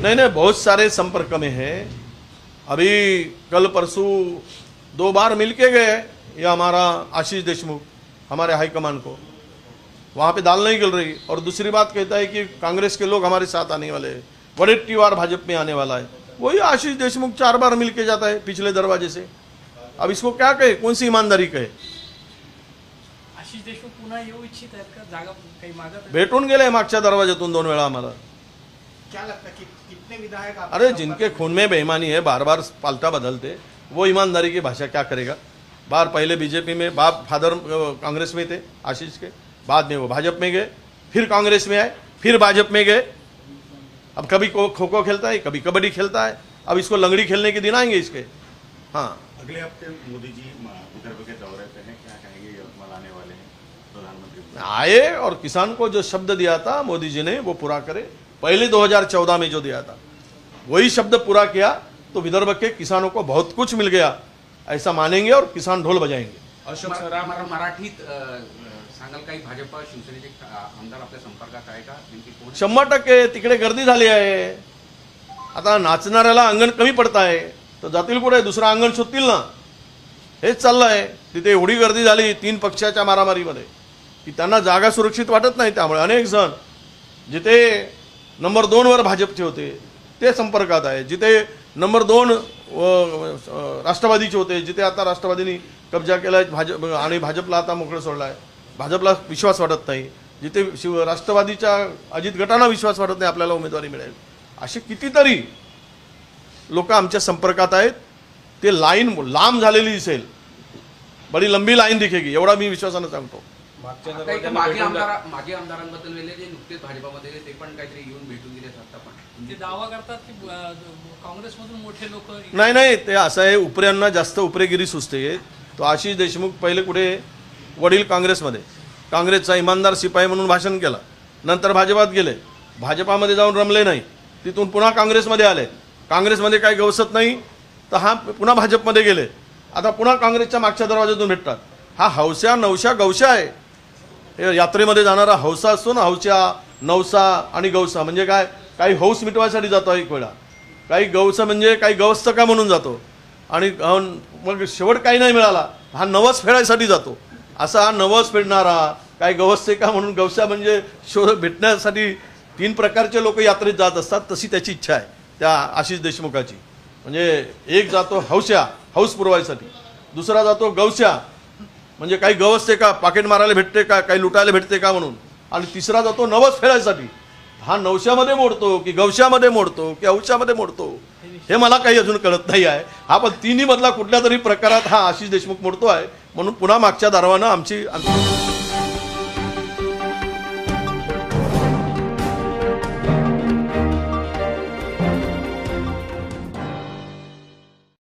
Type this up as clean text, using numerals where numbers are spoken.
नहीं नहीं, बहुत सारे संपर्क में है। अभी कल परसों 2 बार मिलके गए ये हमारा आशीष देशमुख हमारे हाईकमान को, वहाँ पे दाल नहीं गल रही। और दूसरी बात कहता है कि कांग्रेस के लोग हमारे साथ आने वाले हैं, वडेट्टीवार भाजपा में आने वाला है। वही आशीष देशमुख 4 बार मिलके जाता है पिछले दरवाजे से। अब इसको क्या कहे, कौन सी ईमानदारी कहे? आशीष देशमुख पुन्हा येऊ इच्छित आहेत का? जागा काही मागत आहेत? भेटून गेले मागच्या दरवाज्यातून 2 वेळा आम्हाला। क्या लगता है कि कितने विधायक आपके अरे संपर्क जिनके में? खून में बेईमानी है, बार बार पालता बदलते, वो ईमानदारी की भाषा क्या करेगा? बार पहले बीजेपी में, बाप फादर कांग्रेस में थे आशीष के, बाद में वो भाजपा में गए, फिर कांग्रेस में आए, फिर भाजपा में गए। अब कभी खो खो खेलता है, कभी कबड्डी खेलता है। अब इसको लंगड़ी खेलने के दिन आएंगे इसके। हाँ, अगले हफ्ते मोदी जी विदर्भ के दौरे पे हैं, क्या कहेंगे? यवतमाल आने वाले हैं प्रधानमंत्री आए और किसान को जो शब्द दिया था मोदी जी ने वो पूरा करे। पहले 2014 में जो दिया था वही शब्द पूरा किया तो विदर्भ के किसानों को बहुत कुछ मिल गया, ऐसा मानेंगे और किसान ढोल बजाएंगे। अशोक सराफ मराठीत सांगाल काही भाजप शिवसेनेचे आमदार आपल्या संपर्कात आहे का? नेमकी कोण? 100% तिकडे गर्दी झाली आहे। आता नाचणाऱ्याला अंगण कमी पडत आहे तर जातील कुठे, दुसरं अंगण शोधतील ना, हेच चाललं आहे। तिथे एवढी गर्दी झाली 3 पक्षाच्या मारामारीमध्ये की त्यांना जागा सुरक्षित वाटत नाही। त्यामुळे अनेक जण जिथे नंबर 2 वर भाजपचे होते ते संपर्कात आहे, जिथे नंबर 2 राष्ट्रवादीचे होते, जिथे आता राष्ट्रवादीने कब्जा केलाय भाजप आणि भाजपला आता मोकळं सोडलं आहे, भाजपला विश्वास वाटत नाही, जिथे राष्ट्रवादीच्या अजित गटांना विश्वास वाटत नाही आपल्याला उमेदवारी मिळेल, असे कितीतरी लोक आमच्या संपर्कात आहेत। ते लाईन लांब झालेली दिसेल, बडी लंबी लाईन दिखेगी, एवढा मी विश्वासाने सांगतो। मागे आमदारांबद्दल वेळे जे नुकतेच भाजपामध्ये ते पण काहीतरी येऊन भेटून गेले आता पण ते दावा करतात की काँग्रेसमधून मोठे लोक नाही नाही, ते असं आहे, उपऱ्यांना जास्त उपरेगिरी सुचते। तो आशीष देशमुख पहिले कुठे, वडील काँग्रेसमध्ये, काँग्रेसचा इमानदार शिपाई म्हणून भाषण केलं, नंतर भाजपात गेले, भाजपामध्ये जाऊन रमले नाही, तिथून पुन्हा काँग्रेसमध्ये आले, काँग्रेसमध्ये काही गवसत नाही तर हा पुन्हा भाजपमध्ये गेले, आता पुन्हा काँग्रेसच्या मागच्या दरवाजातून भेटतात। हा हौस्या नवशा गवशा आहे। हे यात्रेमध्ये जाणारा हौसा असतो ना, हौस्या नवसा आणि गवसा म्हणजे काय, काही हौस मिटवायसाठी जातो एक वेळा, काही गवसा म्हणजे काही गवस्तका म्हणून जातो आणि मग शेवट काही नाही मिळाला हा नवस फेडायसाठी जातो। असा हा नवस फेडणारा काही गवस्तेका म्हणून, गवसा म्हणजे शोध भेटण्यासाठी 3 प्रकारचे लोक यात्रेत जात असतात, तशी त्याची इच्छा आहे त्या आशीष देशमुखाची। म्हणजे एक जातो हौस्या, हौस पुरवायसाठी, दुसरा जातो गवस्या म्हणजे काही गवसते का, पाकिट मारायला भेटते का, काही लुटायला भेटते का म्हणून, आणि तिसरा जातो नवस फेडायसाठी। हा नवश्यामध्ये मोडतो की गवशामध्ये मोडतो की हौशामध्ये मोडतो हे मला काही अजून कळत नाही आहे। हा पण तिन्ही मधला कुठल्या तरी प्रकारात हा आशीष देशमुख मोडतो आहे, म्हणून पुन्हा मागच्या दारवानं आमची